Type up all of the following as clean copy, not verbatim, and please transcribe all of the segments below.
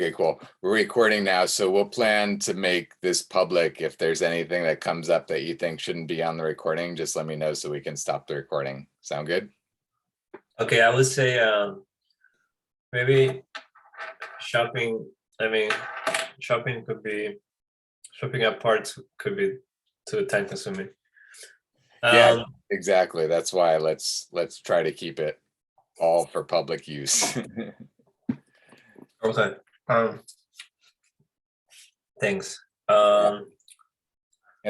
Okay, cool. We're recording now, so we'll plan to make this public. If there's anything that comes up that you think shouldn't be on the recording, just let me know so we can stop the recording. Sound good? Okay, I would say maybe shopping. I mean, shopping at parts could be too time consuming. Yeah, exactly. That's why let's try to keep it all for public use. Okay. Thanks. And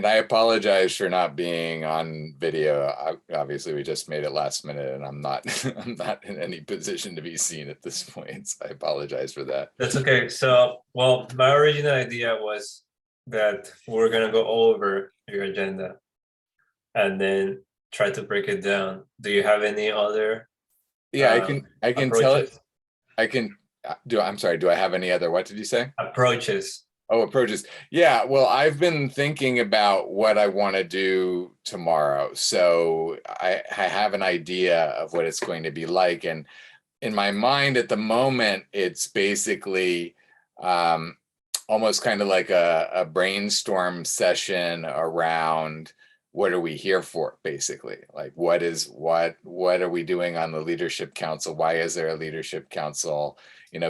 I apologize for not being on video. Obviously, we just made it last minute, and I'm not I'm not in any position to be seen at this point. So I apologize for that. That's okay. So, well, my original idea was that we're gonna go over your agenda and then try to break it down. Do you have any other? Yeah, I can tell it. Approaches? I can do. I'm sorry. Do I have any other? What did you say? Approaches. Oh, approaches. Yeah, well, I've been thinking about what I want to do tomorrow. So I have an idea of what it's going to be like. And in my mind at the moment, it's basically almost kind of like a brainstorm session around what are we here for, basically. Like what are we doing on the leadership council? Why is there a leadership council?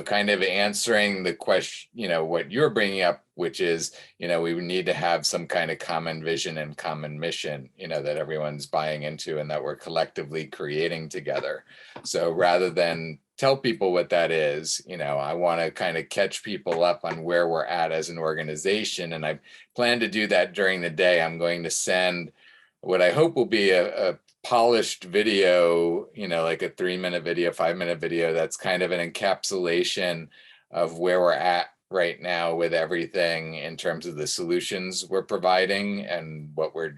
Kind of answering the question, what you're bringing up, which is, we need to have some kind of common vision and common mission, that everyone's buying into and that we're collectively creating together. So rather than tell people what that is, I want to kind of catch people up on where we're at as an organization. And I plan to do that during the day. I'm going to send what I hope will be a polished video, like a 3-minute video, 5-minute video, that's kind of an encapsulation of where we're at right now with everything in terms of the solutions we're providing and what we're,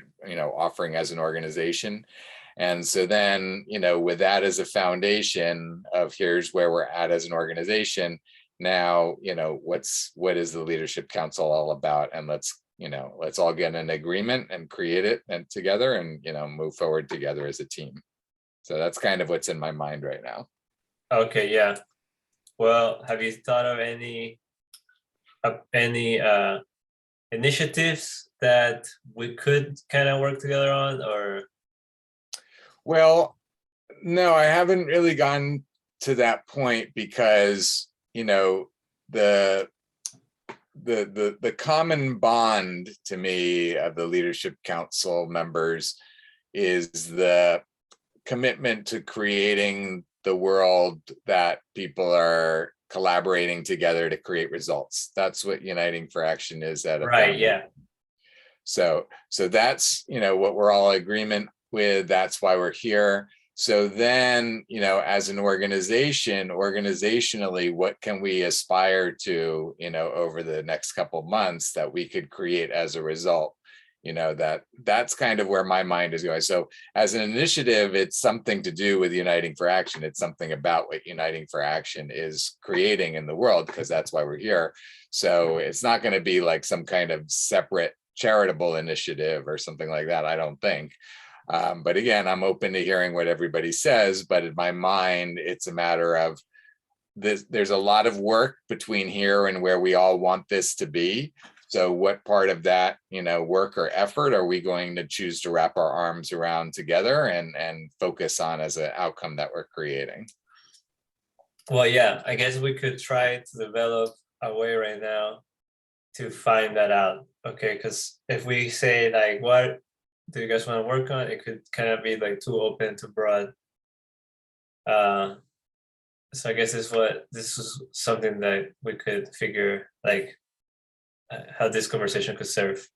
offering as an organization. And so then, with that as a foundation of here's where we're at as an organization, now, what is the Leadership Council all about? And let's all get an agreement and create it and together and, move forward together as a team. So that's kind of what's in my mind right now. Okay, yeah. Well, have you thought of any initiatives that we could kind of work together on, or? Well, no, I haven't really gone to that point because, the common bond to me of the Leadership Council members is the commitment to creating the world that people are collaborating together to create results. That's what Uniting for Action is at a Right, yeah. So that's, what we're all in agreement with. That's why we're here. So then, as an organization, organizationally, what can we aspire to, over the next couple of months that we could create as a result? That's kind of where my mind is going. So as an initiative, it's something to do with Uniting for Action. It's something about what Uniting for Action is creating in the world, because that's why we're here. So it's not going to be like some kind of separate charitable initiative or something like that, I don't think. But again, I'm open to hearing what everybody says, but in my mind, it's a matter of this. There's a lot of work between here and where we all want this to be. So what part of that, work or effort are we going to choose to wrap our arms around together and focus on as an outcome that we're creating? Well, yeah, I guess we could try to develop a way right now to find that out. Okay, because if we say like, what do you guys want to work on? It could kind of be like too open, too broad. So I guess this is something that we could figure, like how this conversation could serve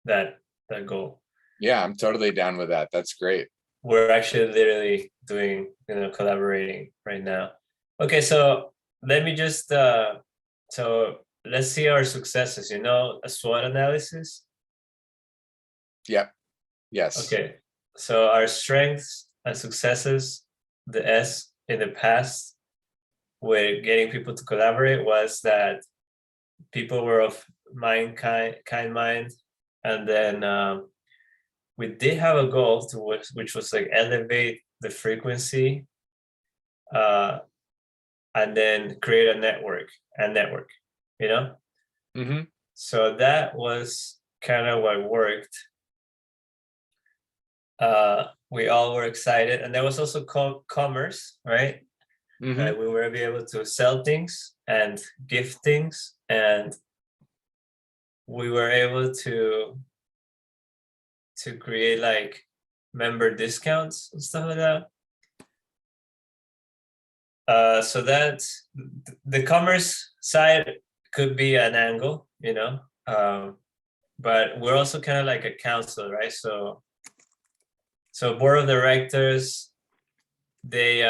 that goal. Yeah, I'm totally down with that. That's great. We're actually literally doing, collaborating right now. Okay, so let me just so let's see our successes. A SWOT analysis. Yep. Yes. Okay, so our strengths and successes, the S in the past with getting people to collaborate was that people were of kind mind, and then we did have a goal to which was like elevate the frequency, and then create a network. you know? Mm-hmm. So that was kind of what worked. We all were excited, and there was also commerce, right? Mm-hmm. We were able to sell things and gift things, and we were able to create like member discounts and stuff like that. So that's the commerce side could be an angle, you know, but we're also kind of like a council, right? So board of directors, they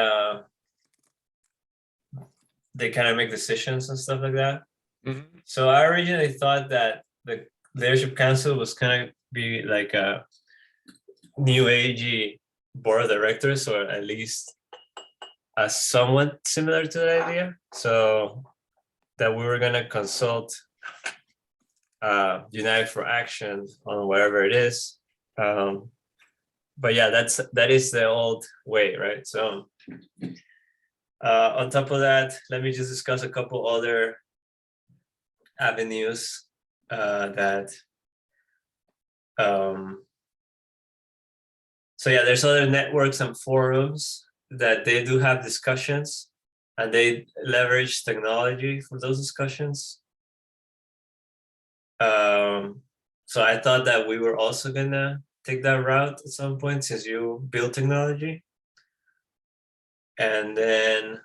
kind of make decisions and stuff like that. Mm-hmm. So I originally thought that the leadership council was kind of be like a new agey board of directors, or at least somewhat similar to that idea. So that we were gonna consult United for Action on whatever it is. But yeah, that is the old way, right? So on top of that, let me just discuss a couple other avenues that so yeah, there's other networks and forums that they do have discussions, and they leverage technology for those discussions. So I thought that we were also gonna take that route at some point, since you build technology. And then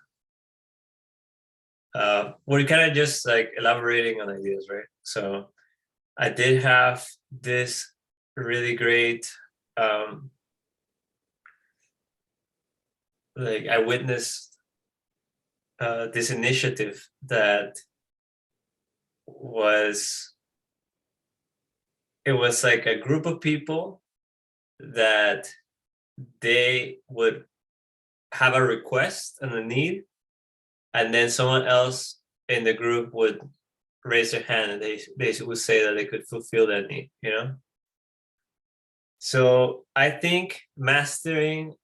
we're kind of just like elaborating on ideas, right? So I did have this really great like I witnessed this initiative that was like a group of people that they would have a request and a need, and then someone else in the group would raise their hand, and they would say that they could fulfill that need, you know? So I think mastering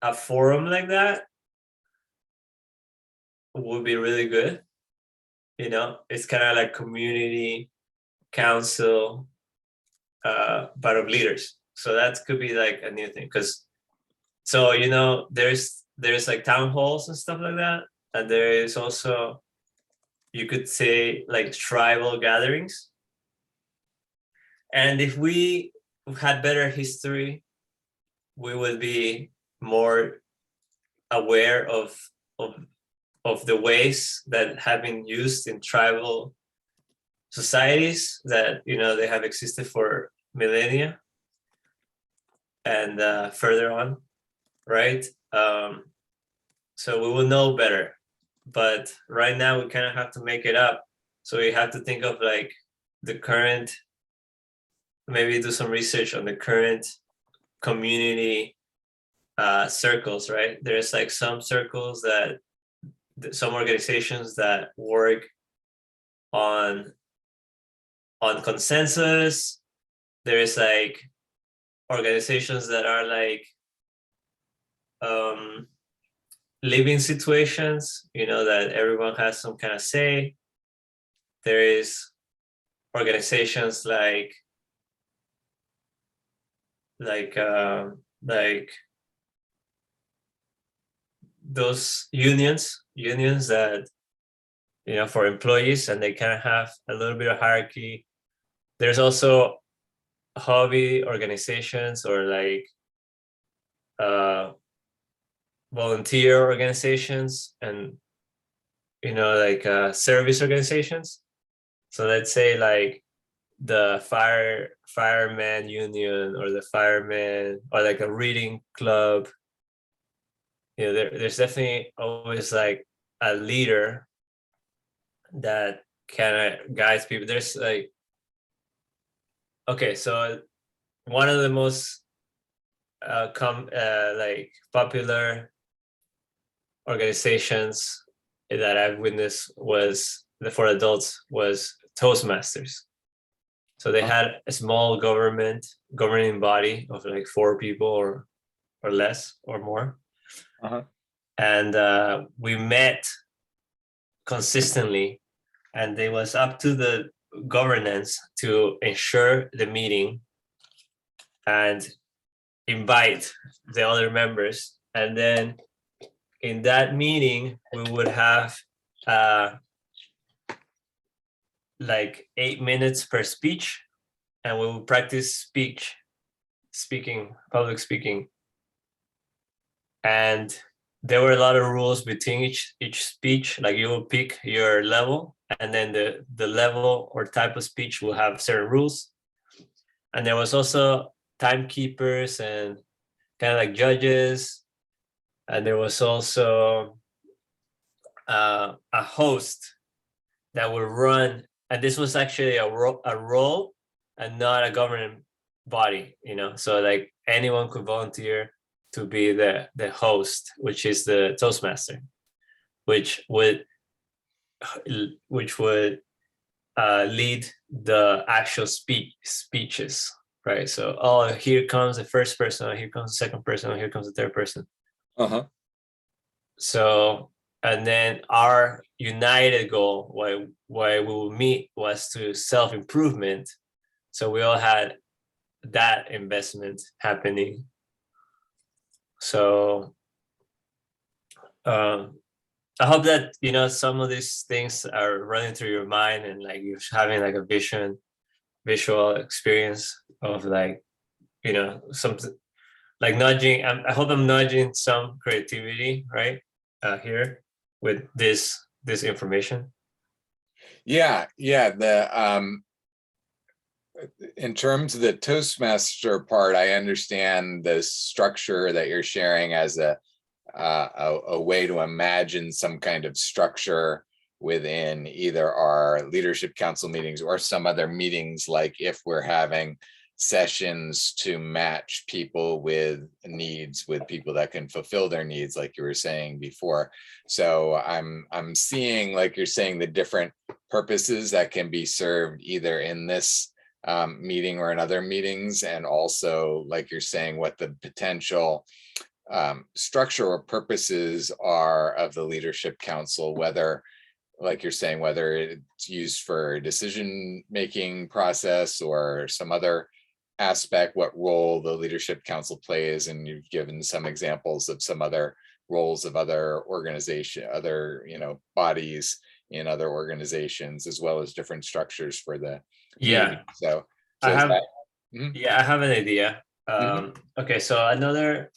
a forum like that would be really good. You know, it's kind of like community council, but of leaders. So that could be like a new thing, because so you know, there's like town halls and stuff like that, and there is also, you could say, like tribal gatherings. And if we had better history, we would be more aware of of the ways that have been used in tribal societies that, you know, they have existed for millennia and further on, right? So we will know better, but right now we kind of have to make it up. So we have to think of like the current, maybe do some research on the current community circles, right? There's like some circles that, some organizations that work on consensus. There's like organizations that are like living situations, you know, that everyone has some kind of say. There is organizations like like those unions that, you know, for employees, and they kind of have a little bit of hierarchy. There's also hobby organizations, or like volunteer organizations, and, you know, like service organizations. So let's say like the fireman union, or the fireman, or like a reading club. You know, there's definitely always like a leader that kind of guides people. There's like, okay, so one of the most like popular organizations that I've witnessed was, for adults, was Toastmasters. So they had a small governing body of like 4 people, or less or more. Uh-huh. And we met consistently and it was up to the governance to ensure the meeting and invite the other members. And then in that meeting, we would have like 8 minutes per speech, and we will practice public speaking. And there were a lot of rules between each speech. Like you will pick your level, and then the level or type of speech will have certain rules. And there was also timekeepers and kind of like judges. And there was also a host that would run. And this was actually a role and not a government body, so like anyone could volunteer to be the host, which is the Toastmaster, which would lead the actual speeches, right? So, oh, here comes the first person, here comes the second person, here comes the third person. So, and then our united goal, why we will meet, was to self-improvement. So we all had that investment happening. So I hope that some of these things are running through your mind, and like you're having like a visual experience of like something like nudging. I hope I'm nudging some creativity right here with this information. Yeah. In terms of the Toastmaster part, I understand the structure that you're sharing as a way to imagine some kind of structure within either our leadership council meetings or some other meetings, like if we're having sessions to match people with needs with people that can fulfill their needs, like you were saying before. So I'm seeing, like you're saying, the different purposes that can be served either in this meeting or in other meetings, and also, like you're saying, what the potential structure or purposes are of the leadership council, whether, like you're saying, whether it's used for decision making process or some other aspect, what role the leadership council plays. And you've given some examples of some other roles of other bodies in other organizations, as well as different structures for the meeting. So I have that, I have an idea. Okay, so another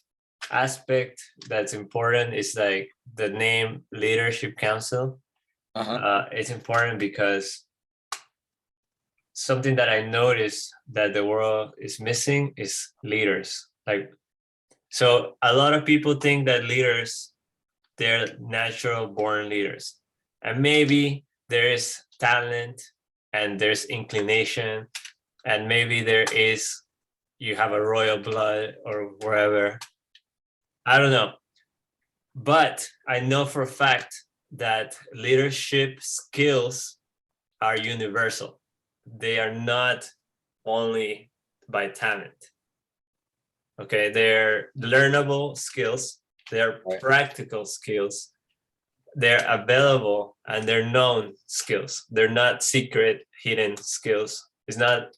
aspect that's important is like the name Leadership Council. It's important because something that I noticed that the world is missing is leaders. Like, so a lot of people think that leaders, they're natural born leaders, and maybe there is talent and there's inclination, and maybe you have a royal blood or wherever. I don't know. But I know for a fact that leadership skills are universal. They are not only by talent. Okay, they're learnable skills, they're practical skills, they're available, and they're known skills. They're not secret, hidden skills. It's not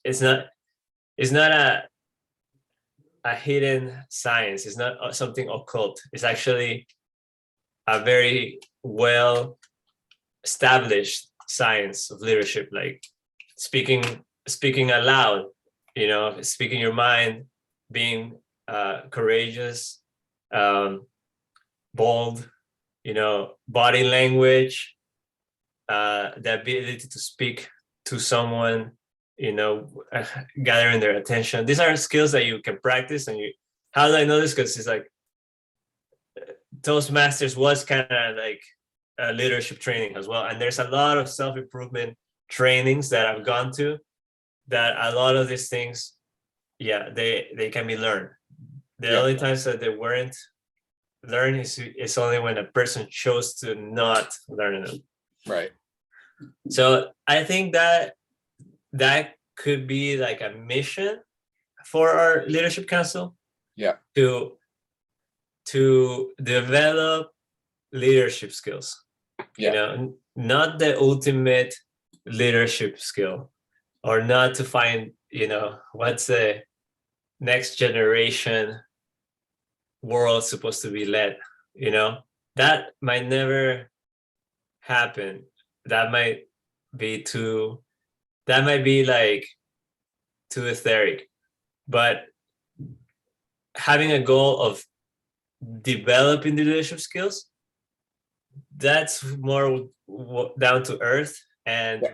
a hidden science. It's not something occult. It's actually a very well established science of leadership, like speaking aloud, speaking your mind, being courageous, bold, body language, the ability to speak to someone, gathering their attention. These are skills that you can practice. And how do I know this? Because it's like Toastmasters was kind of like a leadership training as well. And there's a lot of self-improvement trainings that I've gone to, that a lot of these things, they can be learned. The only times that they weren't learned is only when a person chose to not learn them. Right. So I think that could be like a mission for our leadership council. Yeah. To develop leadership skills. Not the ultimate leadership skill, or not to find, what's the next generation world supposed to be led, that might never happen. That might be like too etheric. But having a goal of developing the leadership skills, that's more down to earth, and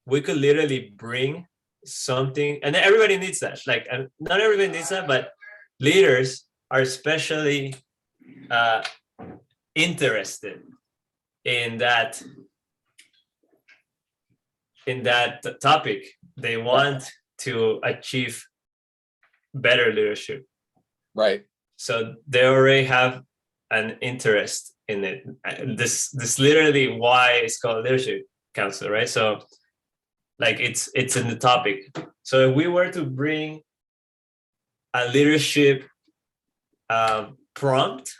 we could literally bring something, and everybody needs that. Like, not everybody needs that, but leaders are especially interested in that topic. They want to achieve better leadership, Right. so they already have an interest in it. This literally why it's called leadership council, right? So like it's in the topic. So if we were to bring a leadership prompt,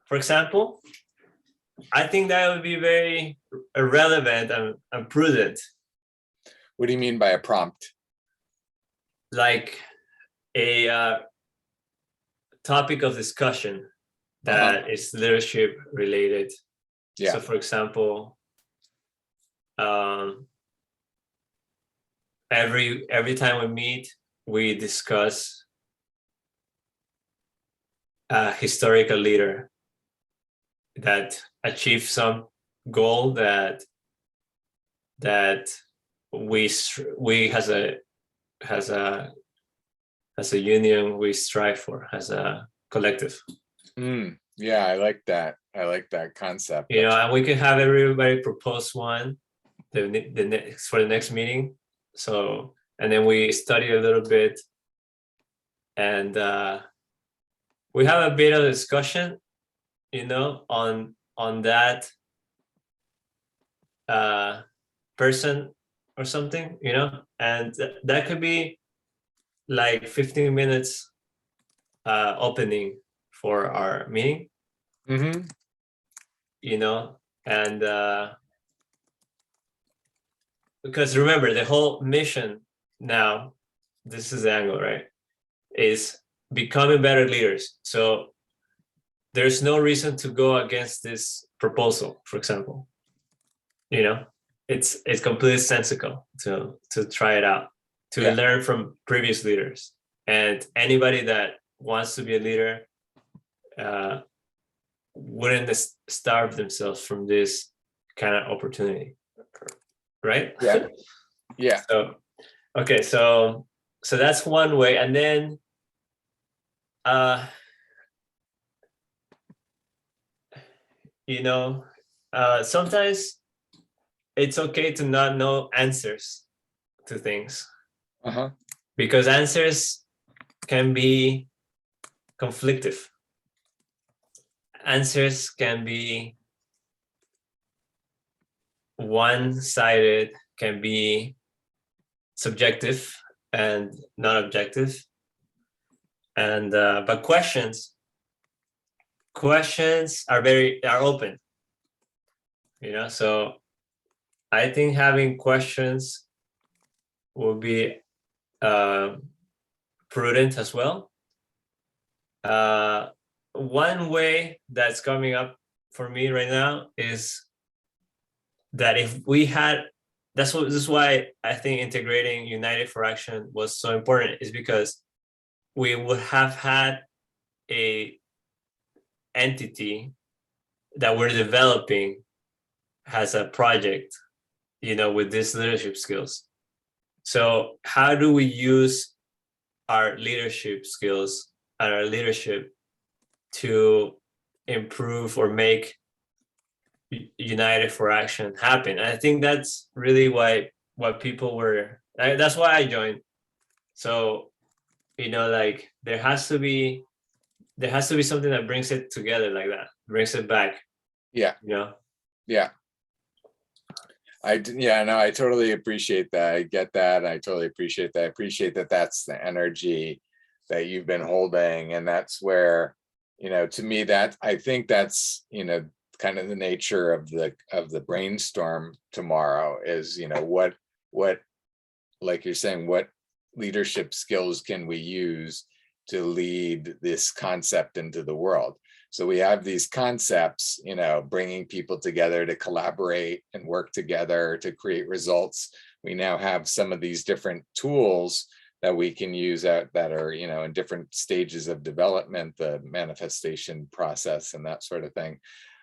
for example, I think that would be very relevant and prudent. What do you mean by a prompt? Like a topic of discussion that is leadership related. Yeah. So for example, every time we meet, we discuss a historical leader that achieved some goal that we has a union we strive for, as a collective. Yeah, I like that. I like that concept. And we can have everybody propose one the next for the next meeting. So, and then we study a little bit, and we have a bit of discussion, on that person or something, and that could be like 15 minutes opening for our meeting. And because remember, the whole mission now, this is the angle, right, is becoming better leaders. So there's no reason to go against this proposal, for example. It's completely sensical to try it out, to learn from previous leaders. And anybody that wants to be a leader wouldn't starve themselves from this kind of opportunity, right? Yeah. So okay, so that's one way. And then sometimes it's okay to not know answers to things, because answers can be conflictive. Answers can be one-sided, can be subjective and not objective. And but questions are open, so I think having questions will be prudent as well. One way that's coming up for me right now is that if we had, this is why I think integrating United for Action was so important, is because we would have had a entity that we're developing as a project, with these leadership skills. So how do we use our leadership skills and our leadership to improve or make United for Action happen? And I think that's really what people were, that's why I joined. So, like there has to be something that brings it together, like that, brings it back. Yeah. I totally appreciate that. I get that. I totally appreciate that. I appreciate that that's the energy that you've been holding. And that's where, to me, that I think that's, kind of the nature of the brainstorm tomorrow is, what what, like you're saying, what leadership skills can we use to lead this concept into the world? So we have these concepts, you know, bringing people together to collaborate and work together to create results. We now have some of these different tools that we can use that are, you know, in different stages of development, the manifestation process and that sort of thing,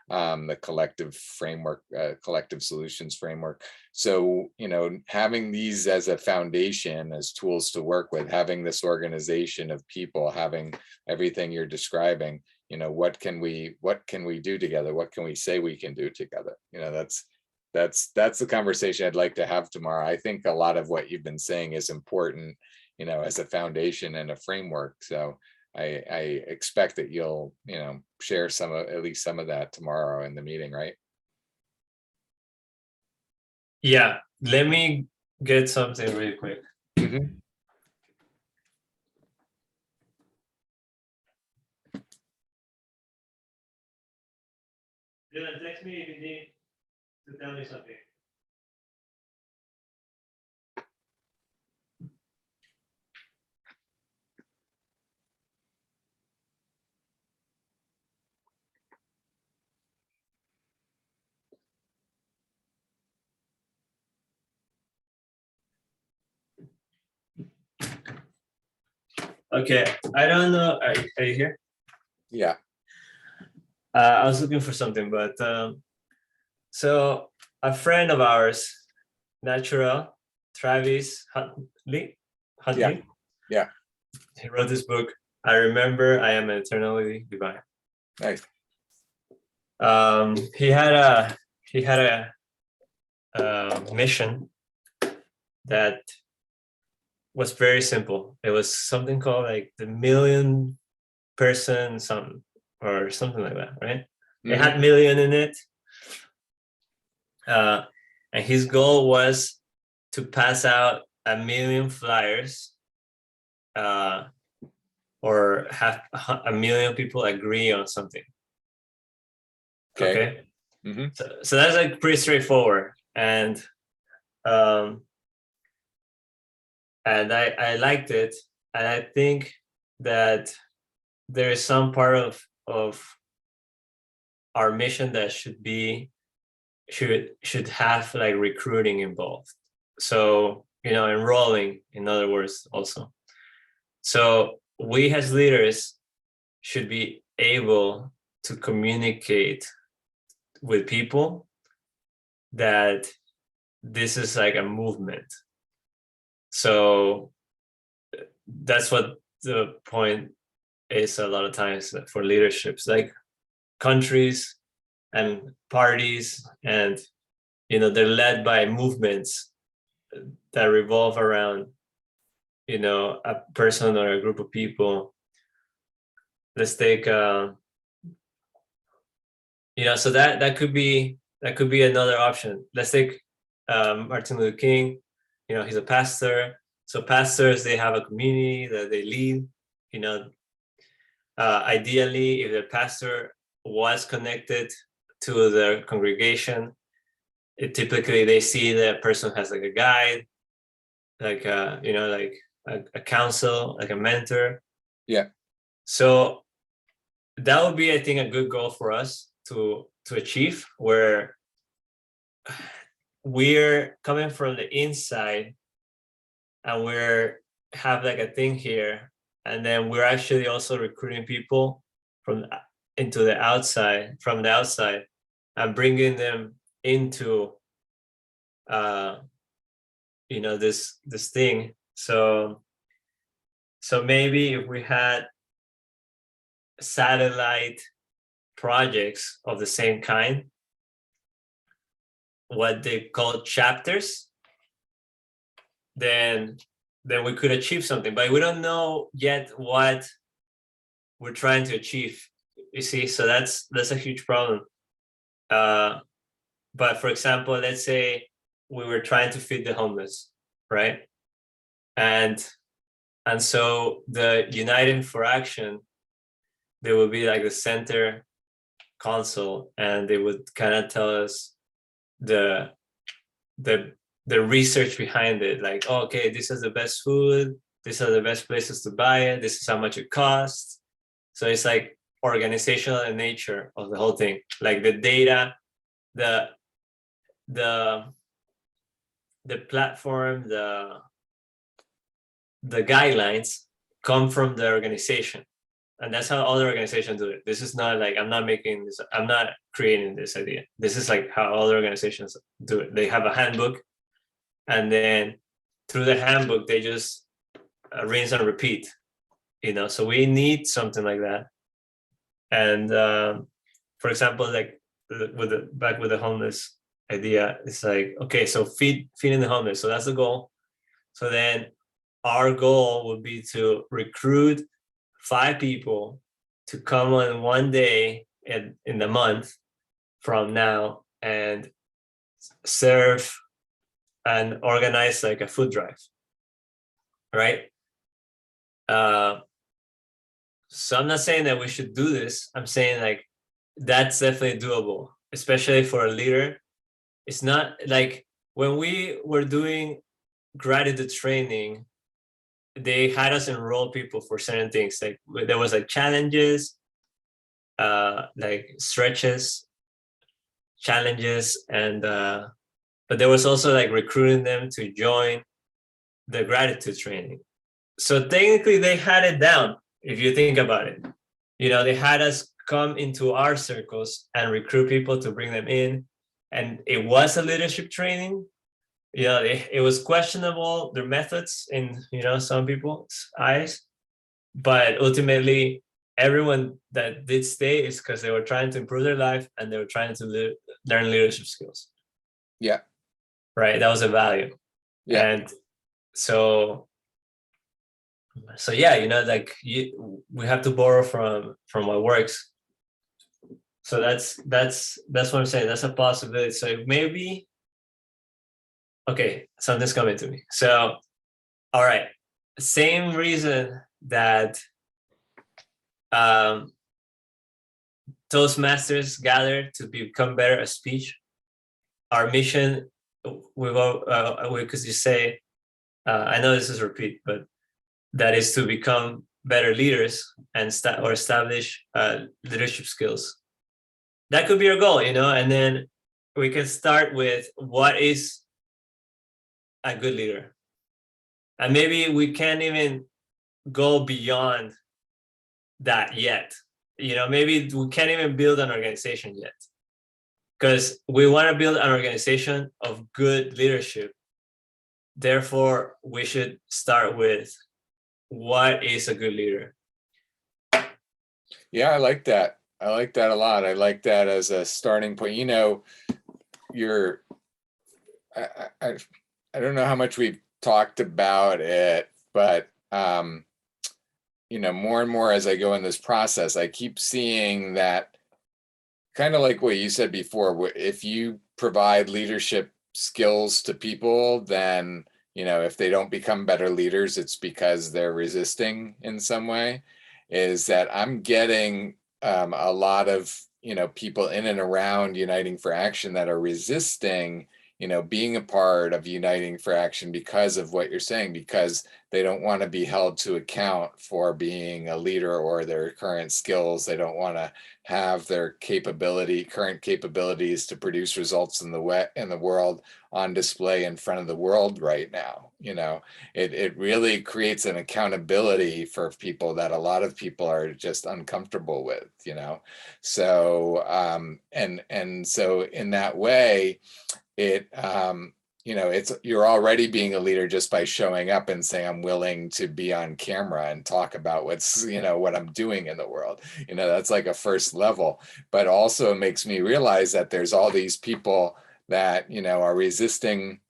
the collective framework, collective solutions framework. So, you know, having these as a foundation, as tools to work with, having this organization of people, having everything you're describing, you know, what can we do together? What can we say we can do together? You know, that's the conversation I'd like to have tomorrow. I think a lot of what you've been saying is important, you know, as a foundation and a framework. So I expect that you'll, you know, share some of, at least some of that tomorrow in the meeting, right? Yeah, let me get something really quick. Mhm. Dylan, text me if you need to tell me something. Okay, I don't know. Are you here? Yeah. I was looking for something, but so a friend of ours, Natural, Travis Huntley, Yeah. Yeah. he wrote this book. I remember I am eternally divine. Nice. He had a mission that was very simple. It was something called like the million person something or something like that, right? It had million in it. And his goal was to pass out 1,000,000 flyers or have 1,000,000 people agree on something. Okay. So that's like pretty straightforward. And I liked it. And I think that there is some part of our mission that should have like recruiting involved. So, you know, enrolling, in other words, also. So we as leaders should be able to communicate with people that this is like a movement. So that's what the point is a lot of times for leaderships, like countries and parties, and you know, they're led by movements that revolve around, you know, a person or a group of people. Let's take you know, so that could be another option. Let's take Martin Luther King. You know, he's a pastor. So pastors, they have a community that they lead. You know, ideally, if the pastor was connected to the congregation, typically they see that person has like a guide, like you know, like a counsel, like a mentor. Yeah. So that would be, I think, a good goal for us to achieve, where we're coming from the inside and we're have like a thing here, and then we're actually also recruiting people from into the outside, from the outside, and bringing them into you know, this thing. So maybe if we had satellite projects of the same kind, what they call chapters, then we could achieve something. But we don't know yet what we're trying to achieve. You see, so that's a huge problem. But for example, let's say we were trying to feed the homeless, right? And so the United for Action, they would be like the center console, and they would kind of tell us the the research behind it. Like, oh, okay, this is the best food. These are the best places to buy it. This is how much it costs. So it's like organizational in nature of the whole thing. Like the data, the the the platform, the guidelines come from the organization, and that's how other organizations do it. This is not like I'm not making this, I'm not creating this idea. This is like how other organizations do it. They have a handbook, and then through the handbook they just rinse and repeat, so we need something like that. And for example, like with the homeless idea, it's like, okay, so feeding the homeless, so that's the goal. So then our goal would be to recruit 5 people to come on one day in the month from now and serve and organize like a food drive, right? So I'm not saying that we should do this. I'm saying like that's definitely doable, especially for a leader. It's not like when we were doing gratitude training, they had us enroll people for certain things. Like there was like challenges, like stretches, challenges, and but there was also like recruiting them to join the gratitude training. So technically they had it down, if you think about it. They had us come into our circles and recruit people to bring them in. And it was a leadership training. It was questionable, their methods in, some people's eyes. But ultimately, everyone that did stay is because they were trying to improve their life and they were trying to learn leadership skills. Yeah. Right. That was a value. Yeah. And so yeah, we have to borrow from what works. So that's what I'm saying. That's a possibility. So maybe, okay, something's coming to me. So, all right, same reason that Toastmasters gather to become better at speech. Our mission, we could just say, I know this is repeat, but that is to become better leaders and establish leadership skills. That could be our goal, and then we can start with what is a good leader. And maybe we can't even go beyond that yet. Maybe we can't even build an organization yet, because we want to build an organization of good leadership. Therefore, we should start with what is a good leader. Yeah, I like that. I like that a lot. I like that as a starting point. I don't know how much we've talked about it, but more and more as I go in this process, I keep seeing that, kind of like what you said before, if you provide leadership skills to people, then, if they don't become better leaders, it's because they're resisting in some way. Is that I'm getting a lot of, people in and around Uniting for Action that are resisting, being a part of Uniting for Action because of what you're saying, because they don't want to be held to account for being a leader or their current skills. They don't want to have their current capabilities to produce results in the world on display in front of the world right now. It really creates an accountability for people that a lot of people are just uncomfortable with, So and so in that way, you're already being a leader just by showing up and saying, I'm willing to be on camera and talk about what I'm doing in the world. That's like a first level. But also it makes me realize that there's all these people that, are resisting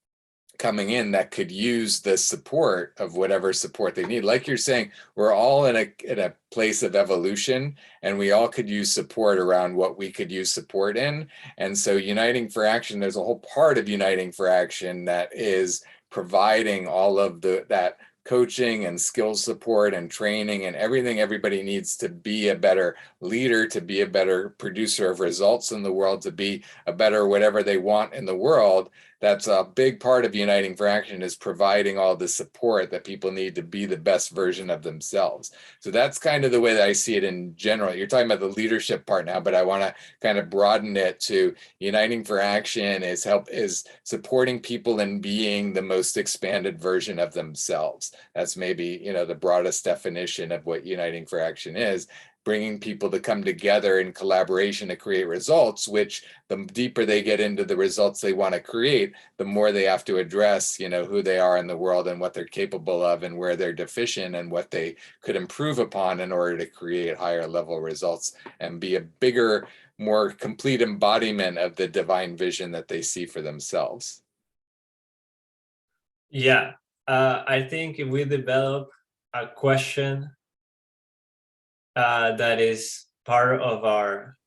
coming in that could use the support of whatever support they need. Like you're saying, we're all in a place of evolution, and we all could use support around what we could use support in. And so Uniting for Action, there's a whole part of Uniting for Action that is providing all of that coaching and skills support and training and everything everybody needs to be a better leader, to be a better producer of results in the world, to be a better whatever they want in the world. that's a big part of Uniting for Action, is providing all the support that people need to be the best version of themselves. So that's kind of the way that I see it in general. You're talking about the leadership part now, but I want to kind of broaden it to Uniting for Action is supporting people in being the most expanded version of themselves. That's maybe, the broadest definition of what Uniting for Action is, bringing people to come together in collaboration to create results, which the deeper they get into the results they want to create, the more they have to address, who they are in the world and what they're capable of and where they're deficient and what they could improve upon in order to create higher level results and be a bigger, more complete embodiment of the divine vision that they see for themselves. Yeah, I think if we develop a question that is part of our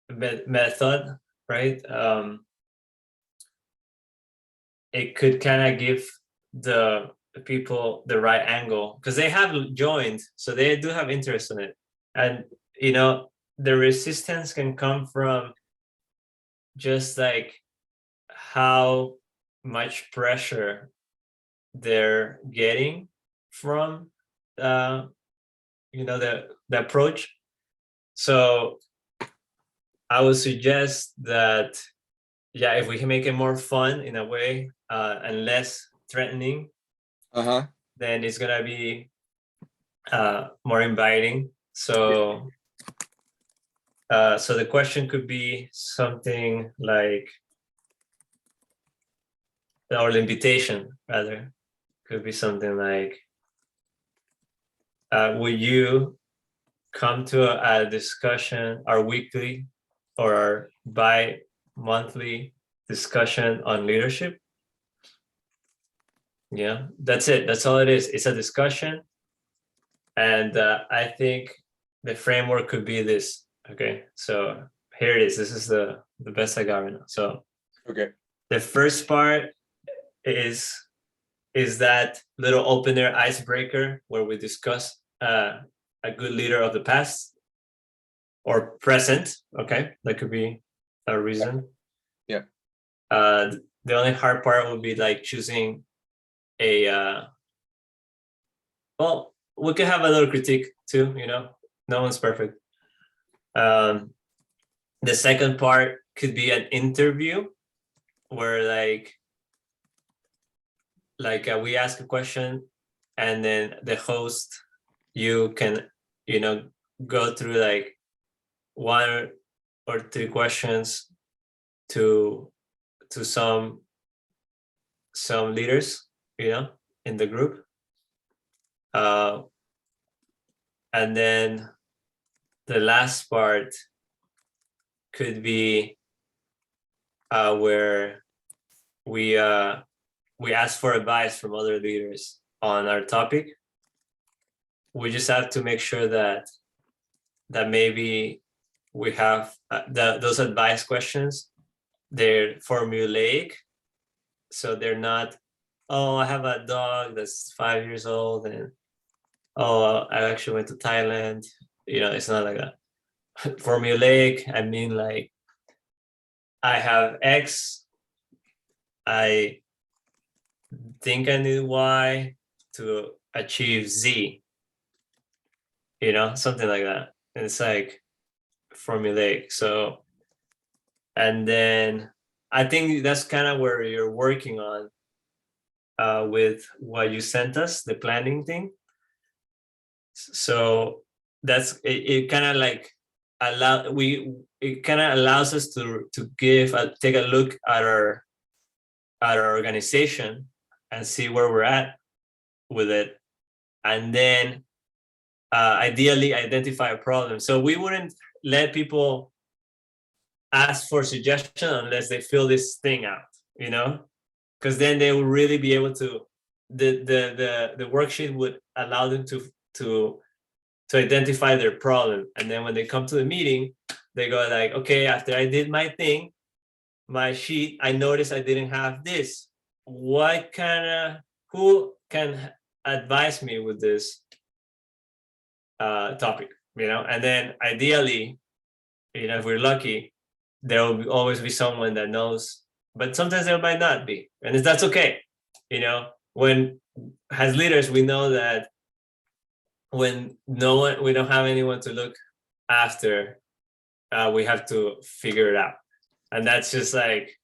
method, right? It could kind of give the people the right angle, because they have joined, so they do have interest in it. And the resistance can come from just like how much pressure they're getting from the approach. So I would suggest that, yeah, if we can make it more fun in a way, and less threatening, then it's gonna be more inviting. So so the question could be something like, or the invitation rather could be something like, would you come to a discussion, our weekly or our bi-monthly discussion on leadership? Yeah, that's it. That's all it is. It's a discussion. And I think the framework could be this. Okay, so here it is. This is the best I got right now. So okay, the first part is that little opener icebreaker where we discuss a good leader of the past or present. Okay, that could be a reason. Yeah. The only hard part would be like choosing a well, we could have a little critique too, no one's perfect. The second part could be an interview where we ask a question and then the host, you can go through like 1 or 2 questions to some leaders in the group, and then the last part could be where we ask for advice from other leaders on our topic. We just have to make sure that maybe we have those advice questions, they're formulaic, so they're not, oh, I have a dog that's 5 years old and oh, I actually went to Thailand. It's not like that. Formulaic, I mean, like, I have X, I think I need Y to achieve Z, something like that. And it's like formulaic. So, and then I think that's kind of where you're working on with what you sent us, the planning thing. So that's it kind of like it kind of allows us to take a look at our organization and see where we're at with it, and then ideally identify a problem. So we wouldn't let people ask for suggestion unless they fill this thing out, because then they will really be able to, the worksheet would allow them to identify their problem. And then when they come to the meeting, they go like, okay, after I did my thing, my sheet, I noticed I didn't have this. Who can advise me with this topic? And then ideally, if we're lucky, there will always be someone that knows, but sometimes there might not be, and that's okay. When as leaders, we know that when we don't have anyone to look after, we have to figure it out, and that's just like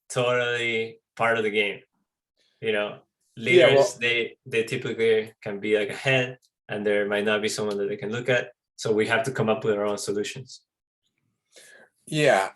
totally part of the game. Yeah, Leaders, well, they typically can be like ahead, and there might not be someone that they can look at, so we have to come up with our own solutions. yeah.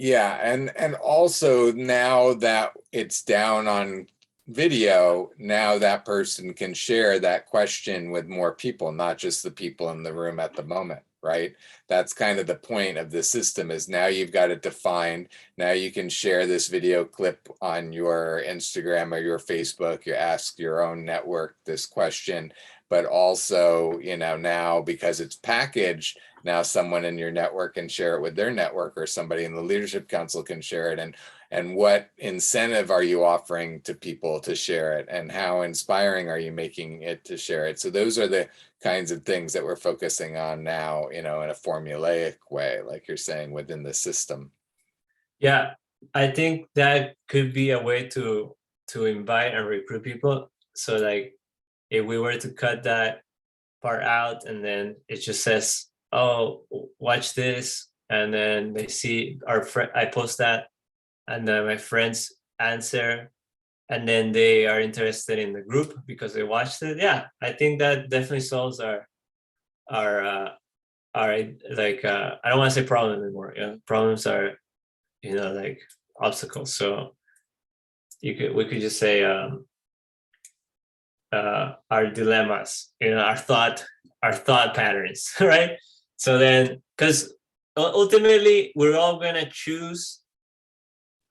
Yeah, and also now that it's down on video, now that person can share that question with more people, not just the people in the room at the moment, right? That's kind of the point of the system, is now you've got it defined. Now you can share this video clip on your Instagram or your Facebook. You ask your own network this question, but also, now because it's packaged, now someone in your network can share it with their network, or somebody in the leadership council can share it. And what incentive are you offering to people to share it, and how inspiring are you making it to share it? So those are the kinds of things that we're focusing on now, in a formulaic way, like you're saying, within the system. Yeah, I think that could be a way to invite and recruit people. So like, if we were to cut that part out, and then it just says, oh, watch this, and then they see our friend, I post that, and then my friends answer, and then they are interested in the group because they watched it. Yeah, I think that definitely solves our like, I don't want to say problem anymore. Problems are, like obstacles. So we could just say, our dilemmas, our thought patterns, right? So then, because ultimately we're all gonna choose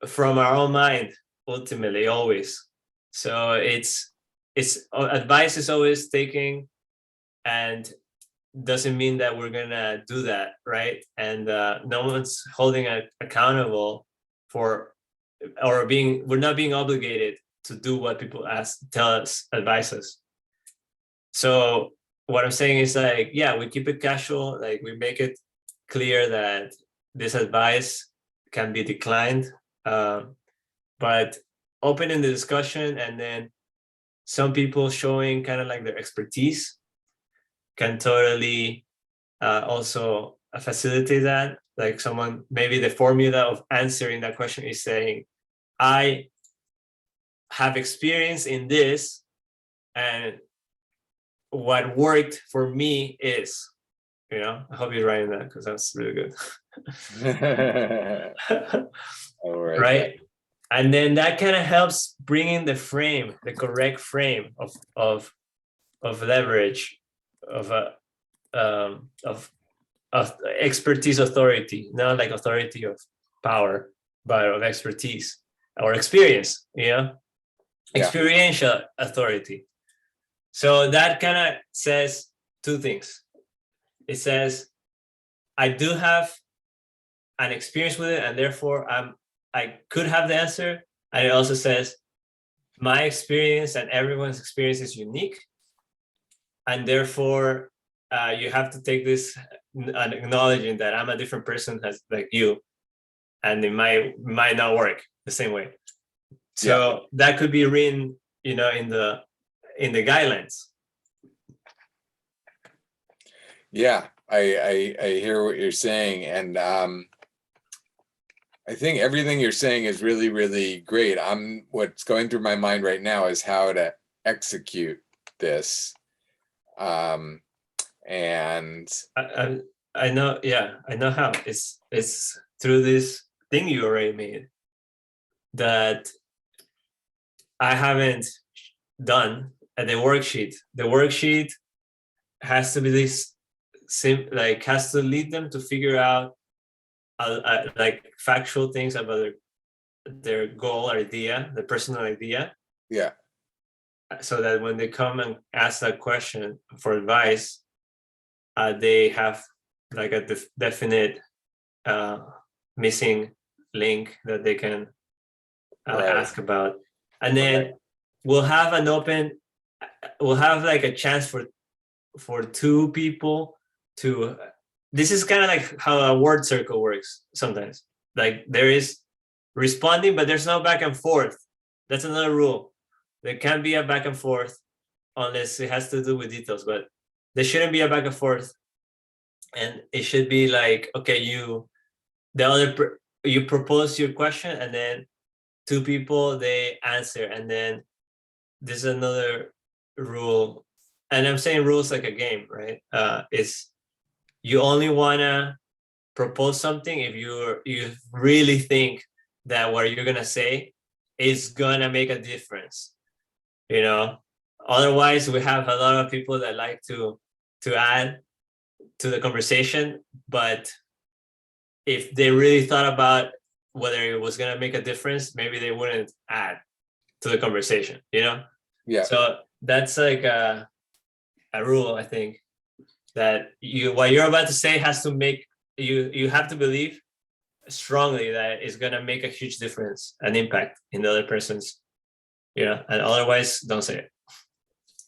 from our own mind, ultimately, always. So it's advice is always taking, and doesn't mean that we're gonna do that, right? And no one's holding accountable for, or we're not being obligated to do what people tell us, advise us. So what I'm saying is, like, yeah, we keep it casual, like we make it clear that this advice can be declined, but opening the discussion, and then some people showing kind of like their expertise can totally also facilitate that. Like, someone, maybe the formula of answering that question is saying, I have experience in this, and what worked for me is, I hope you're writing that, because that's really good. All right. Right. And then that kind of helps bring in the correct frame of leverage, of a of expertise, authority, not like authority of power, but of expertise or experience, experiential authority. So that kind of says two things. It says, I do have an experience with it, and therefore I could have the answer. And it also says, my experience and everyone's experience is unique, and therefore you have to take this and acknowledging that I'm a different person as like you, and it might not work the same way. So that could be written, in the guidelines. Yeah, I hear what you're saying, and I think everything you're saying is really, really great. What's going through my mind right now is how to execute this. And I know, yeah, I know how. It's through this thing you already made that I haven't done at the worksheet. The worksheet has to be this has to lead them to figure out like factual things about their goal or idea, the personal idea. Yeah. So that when they come and ask that question for advice, they have like a definite missing link that they can ask about. And then we'll have like a chance for two people to this is kind of like how a word circle works sometimes. Like there is responding, but there's no back and forth. That's another rule. There can't be a back and forth unless it has to do with details, but there shouldn't be a back and forth. And it should be like, okay, you propose your question, and then two people they answer, and then there's another rule. And I'm saying rules like a game, right? Is you only wanna propose something if you really think that what you're gonna say is gonna make a difference, you know. Otherwise, we have a lot of people that like to add to the conversation, but if they really thought about whether it was gonna make a difference, maybe they wouldn't add to the conversation, you know. Yeah. So that's like a rule, I think, that what you're about to say has to make you have to believe strongly that it's gonna make a huge difference, an impact in the other person's, you know, and otherwise don't say it.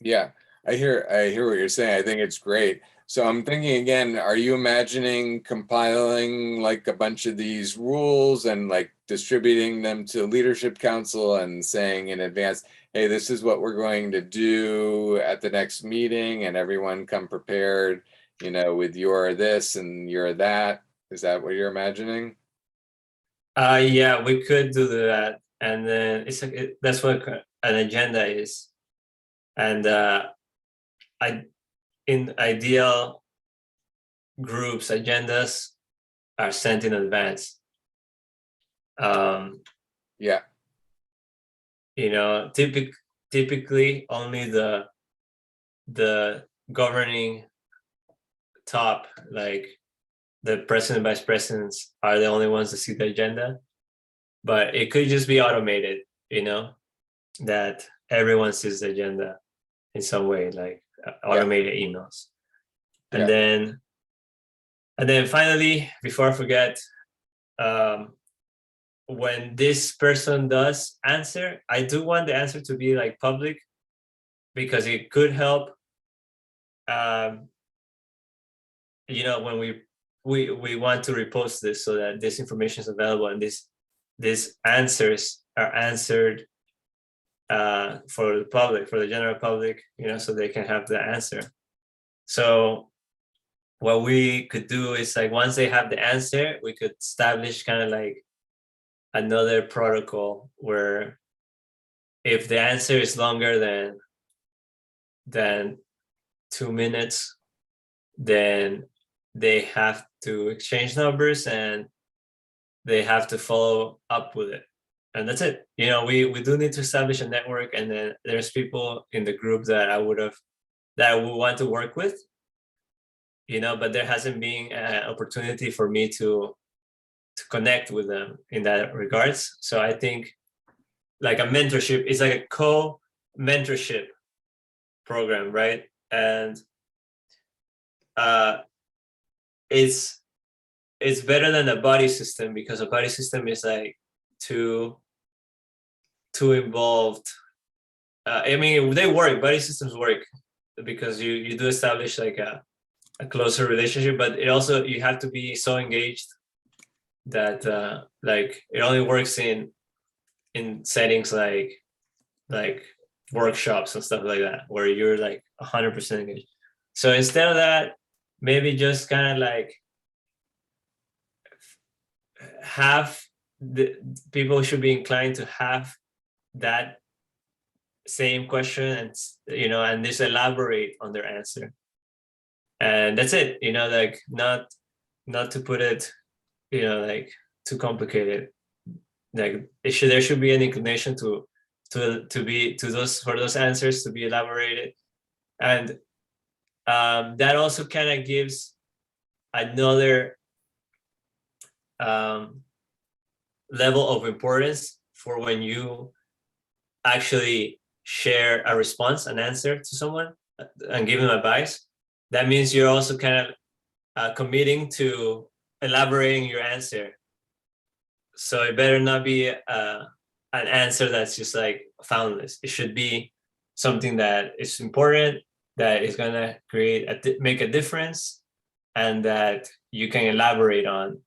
Yeah, I hear what you're saying. I think it's great. So I'm thinking again, are you imagining compiling like a bunch of these rules and like distributing them to leadership council and saying in advance, hey, this is what we're going to do at the next meeting, and everyone come prepared, with your this and your that. Is that what you're imagining? Yeah, we could do that, and then it's like that's what an agenda is, and I in ideal groups agendas are sent in advance. Um, Yeah, typically only the governing top, like the president, vice presidents, are the only ones that see the agenda. But it could just be automated, that everyone sees the agenda in some way, like yeah, automated emails. And yeah, then finally, before I forget, when this person does answer, I do want the answer to be like public, because it could help. When we want to repost this so that this information is available, and these answers are answered for the public, for the general public, so they can have the answer. So what we could do is, like, once they have the answer, we could establish kind of like another protocol where if the answer is longer than 2 minutes, then they have to exchange numbers and they have to follow up with it. And that's it. We do need to establish a network, and then there's people in the group that I would want to work with, but there hasn't been an opportunity for me to connect with them in that regards. So I think like a mentorship is like a co-mentorship program, right? And it's better than a buddy system, because a buddy system is like too involved. I mean, they work. Buddy systems work because you do establish like a closer relationship, but it also, you have to be so engaged that like it only works in settings like workshops and stuff like that, where you're like 100% engaged. So instead of that, maybe just kind of like have the people should be inclined to have that same question, and and just elaborate on their answer, and that's it. Like not to put it like too complicated. Like there should be an inclination for those answers to be elaborated, and that also kind of gives another level of importance for when you actually share a response, an answer to someone, and give them advice. That means you're also kind of committing to elaborating your answer. So it better not be an answer that's just like foundless. It should be something that is important, that is gonna make a difference, and that you can elaborate on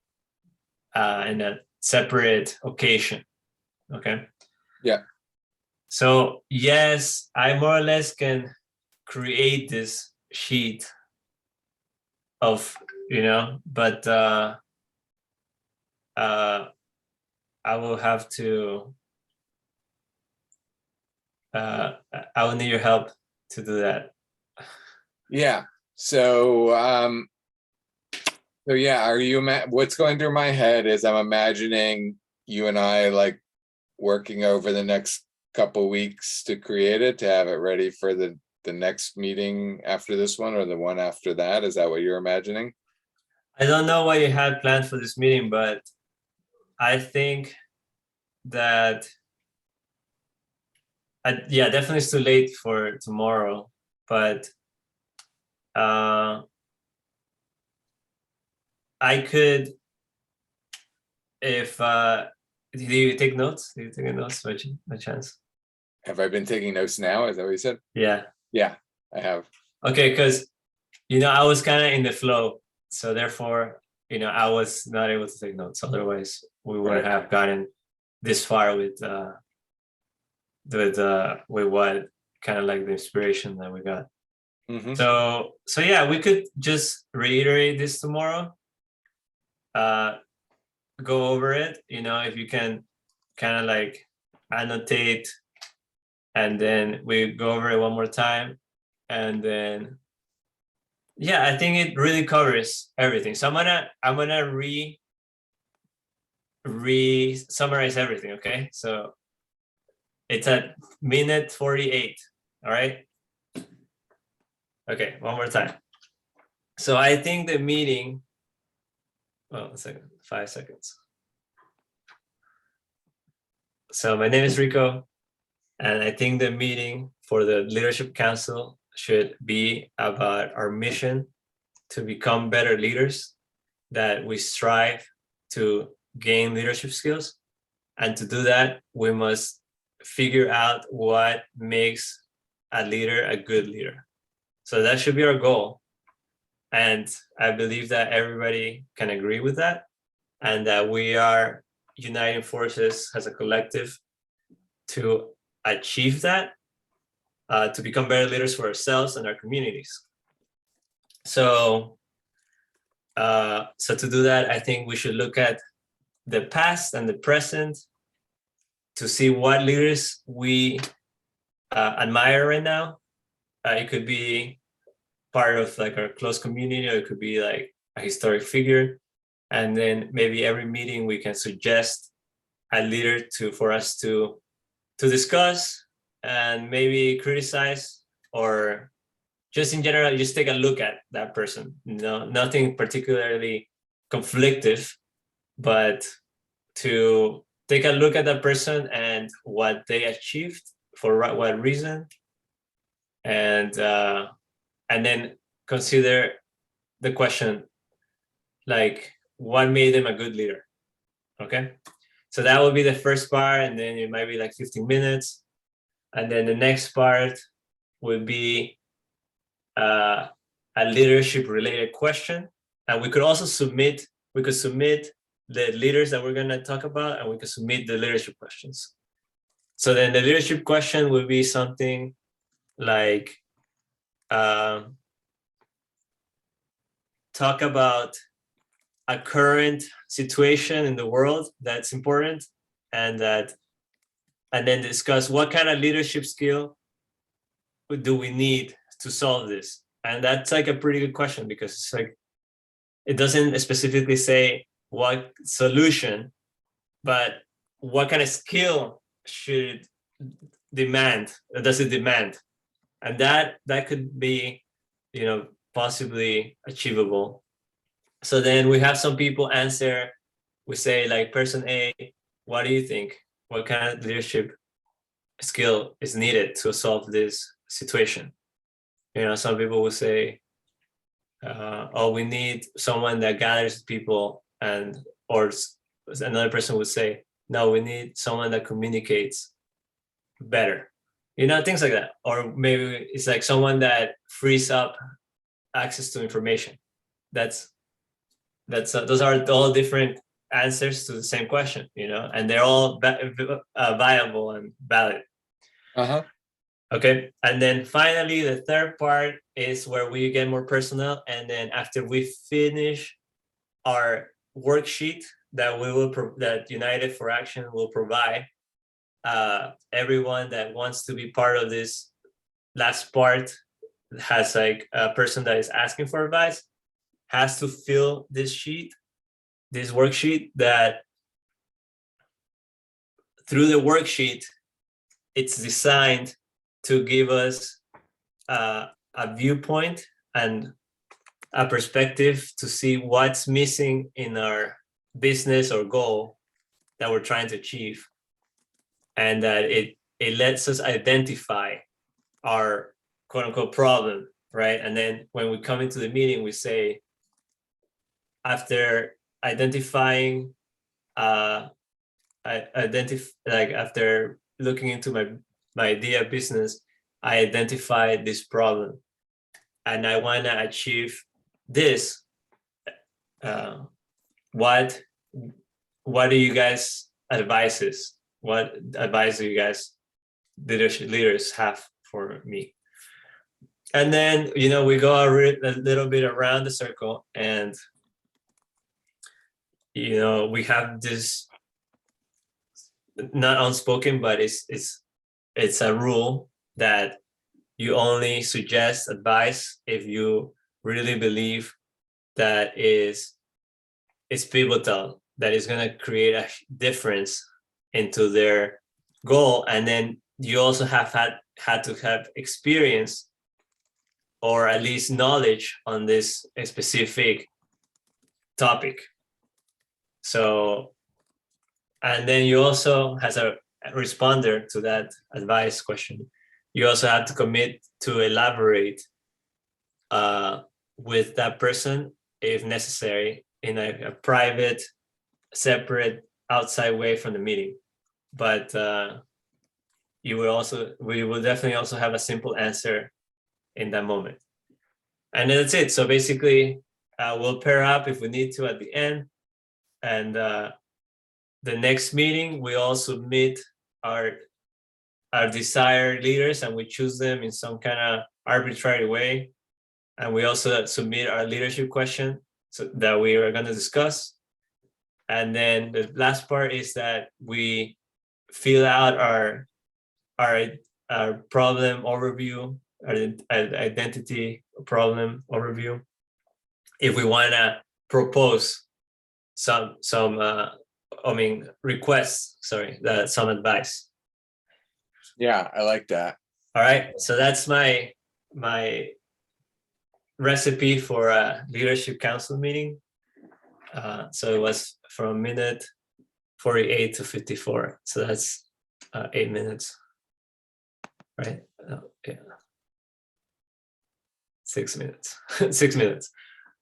in a separate occasion. Okay. Yeah. So yes, I more or less can create this sheet of, but I will have to I will need your help to do that. Yeah. So yeah, what's going through my head is I'm imagining you and I like working over the next couple weeks to create it, to have it ready for the next meeting after this one or the one after that. Is that what you're imagining? I don't know what you had planned for this meeting, but I think that yeah, definitely it's too late for tomorrow, but I could, if do you take notes? Do you take notes by chance? Have I been taking notes now? Is that what you said? Yeah. Yeah, I have. Okay, because I was kind of in the flow, so therefore, I was not able to take notes. Otherwise, we wouldn't have gotten this far with what kind of like the inspiration that we got. Mm-hmm. So yeah, we could just reiterate this tomorrow. Go over it. If you can kind of like annotate, and then we go over it one more time, and then yeah, I think it really covers everything. So I'm gonna re summarize everything. Okay, so it's at minute 48. All right. Okay, one more time. So I think the meeting. Oh, a second, 5 seconds. So my name is Riko, and I think the meeting for the Leadership Council should be about our mission to become better leaders, that we strive to gain leadership skills. And to do that, we must figure out what makes a leader a good leader. So that should be our goal. And I believe that everybody can agree with that, and that we are uniting forces as a collective to achieve that, to become better leaders for ourselves and our communities. So to do that, I think we should look at the past and the present to see what leaders we admire right now. It could be part of like our close community, or it could be like a historic figure. And then maybe every meeting we can suggest a leader for us to discuss and maybe criticize, or just in general, just take a look at that person. Nothing particularly conflictive, but to take a look at that person and what they achieved, for what reason, and then consider the question, like, what made them a good leader? Okay, so that will be the first part, and then it might be like 15 minutes, and then the next part would be a leadership related question, and we could submit the leaders that we're going to talk about, and we could submit the leadership questions. So then the leadership question would be something like, talk about a current situation in the world that's important, and then discuss what kind of leadership skill do we need to solve this. And that's like a pretty good question, because it's like, it doesn't specifically say what solution, but what kind of skill does it demand? And that could be, possibly achievable. So then we have some people answer. We say, like, person A, what do you think? What kind of leadership skill is needed to solve this situation? Some people will say, we need someone that gathers people, or another person would say, no, we need someone that communicates better. Things like that. Or maybe it's like someone that frees up access to information. that's those are all different answers to the same question, and they're all viable and valid. Uh-huh. Okay, and then finally, the third part is where we get more personal. And then after we finish our worksheet that that United for Action will provide, everyone that wants to be part of this last part has like a person that is asking for advice has to fill this worksheet. That through the worksheet, it's designed to give us a viewpoint and a perspective to see what's missing in our business or goal that we're trying to achieve, and that it lets us identify our quote unquote problem, right? And then when we come into the meeting, we say, after identifying, after looking into my idea business, I identified this problem, and I want to achieve this. What do you guys advises? What advice do you guys leaders have for me? And then we go a little bit around the circle, and we have this not unspoken, but it's a rule that you only suggest advice if you really believe that it's pivotal, that is going to create a difference into their goal. And then you also have had to have experience, or at least knowledge, on this specific topic. So, and then you also, as a responder to that advice question, you also have to commit to elaborate with that person, if necessary, in a private, separate, outside way from the meeting. But we will definitely also have a simple answer in that moment. And then that's it. So basically, we'll pair up if we need to at the end. And the next meeting, we all submit our desired leaders, and we choose them in some kind of arbitrary way. And we also submit our leadership question that we are going to discuss. And then the last part is that we fill out our problem overview, our identity problem overview, if we want to propose some requests, some advice. Yeah, I like that. All right, so that's my recipe for a leadership council meeting. So it was from minute 48 to 54. So that's 8 minutes, right? Yeah, 6 minutes. 6 minutes.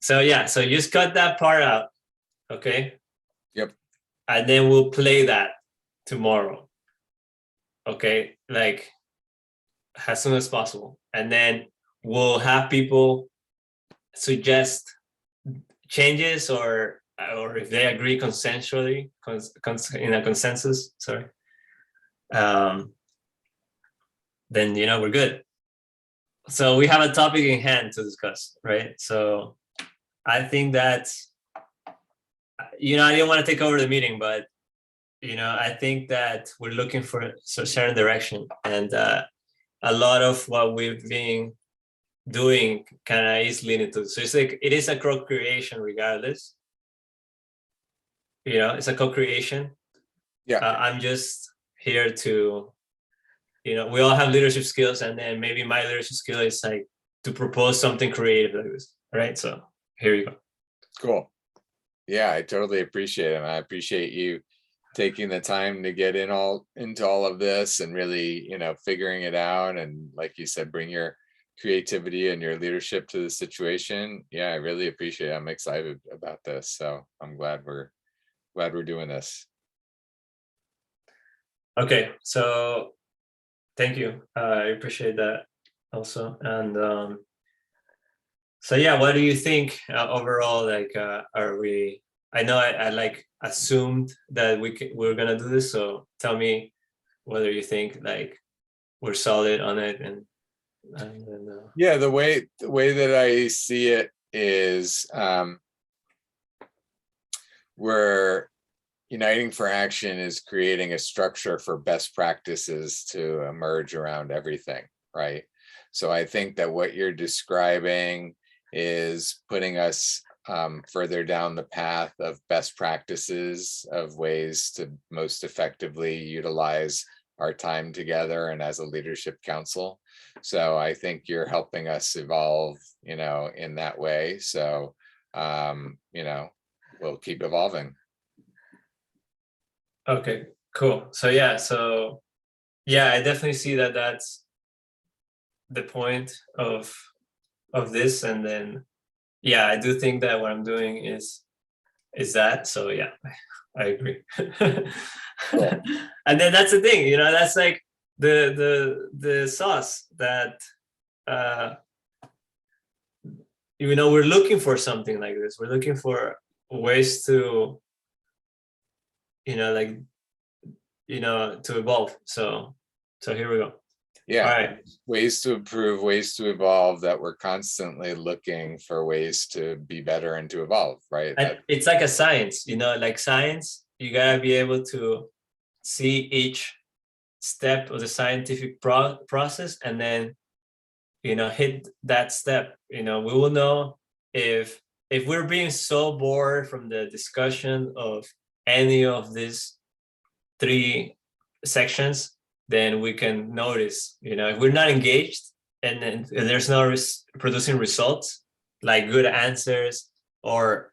So yeah, so just cut that part out, okay? Yep. And then we'll play that tomorrow, okay? Like as soon as possible. And then we'll have people suggest changes, or if they agree consensually, in a consensus, sorry, then we're good. So we have a topic in hand to discuss, right? So I think that I didn't want to take over the meeting, but I think that we're looking for a certain direction, and a lot of what we've been doing kind of is leading to. So it's like it is a co-creation regardless. It's a co-creation. Yeah. I'm just here to, we all have leadership skills, and then maybe my leadership skill is like to propose something creative like this, right? So here you go. Cool. Yeah, I totally appreciate it. And I appreciate you taking the time to get into all of this and really, figuring it out. And like you said, bring your creativity and your leadership to the situation. Yeah, I really appreciate it. I'm excited about this. So I'm glad we're doing this. Okay, so thank you. I appreciate that also. And So yeah, what do you think overall? Like, are we? I know I like assumed that we're gonna do this. So tell me whether you think like we're solid on it, and Yeah, the way that I see it is, we're Uniting for Action is creating a structure for best practices to emerge around everything, right? So I think that what you're describing is putting us further down the path of best practices, of ways to most effectively utilize our time together and as a leadership council. So I think you're helping us evolve, in that way. So, we'll keep evolving. okay, cool. So yeah, I definitely see that that's the point of this, and then yeah, I do think that what I'm doing is that. So yeah, I agree. Cool. And then that's the thing, that's like the sauce that uh we're looking for something like this. We're looking for ways to like to evolve. So here we go. All Yeah, right. ways to improve, ways to evolve, that we're constantly looking for ways to be better and to evolve, right? And it's like a science, like science, you gotta be able to see each step of the scientific process, and then hit that step. We will know if we're being so bored from the discussion of any of these three sections, then we can notice, if we're not engaged, and then there's no producing results like good answers or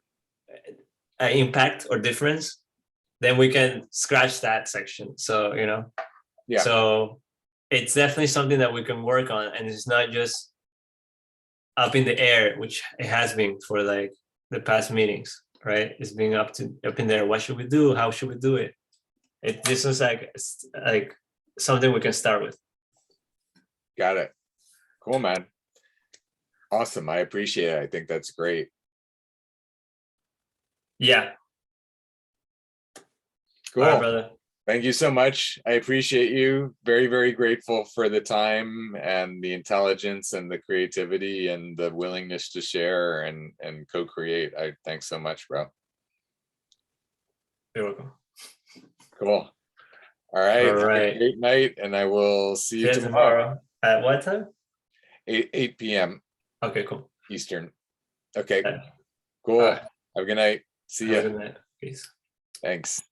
impact or difference, then we can scratch that section. So Yeah, so it's definitely something that we can work on, and it's not just up in the air, which it has been for like the past meetings, right? It's being up in there. What should we do? How should we do it? This is like something we can start with. got it. Cool, man. Awesome. I appreciate it. I think that's great. Yeah. Cool. All right, brother. Thank you so much. I appreciate you. Very, very grateful for the time and the intelligence and the creativity and the willingness to share and co-create. Thanks so much, bro. You're welcome. Cool. All right. All right. Have a great night, and I will see you tomorrow. At what time? 8 p.m. Okay, cool. Eastern. Okay, Yeah. cool. Right. Have a good night. See Have ya. a good night. Peace. Thanks.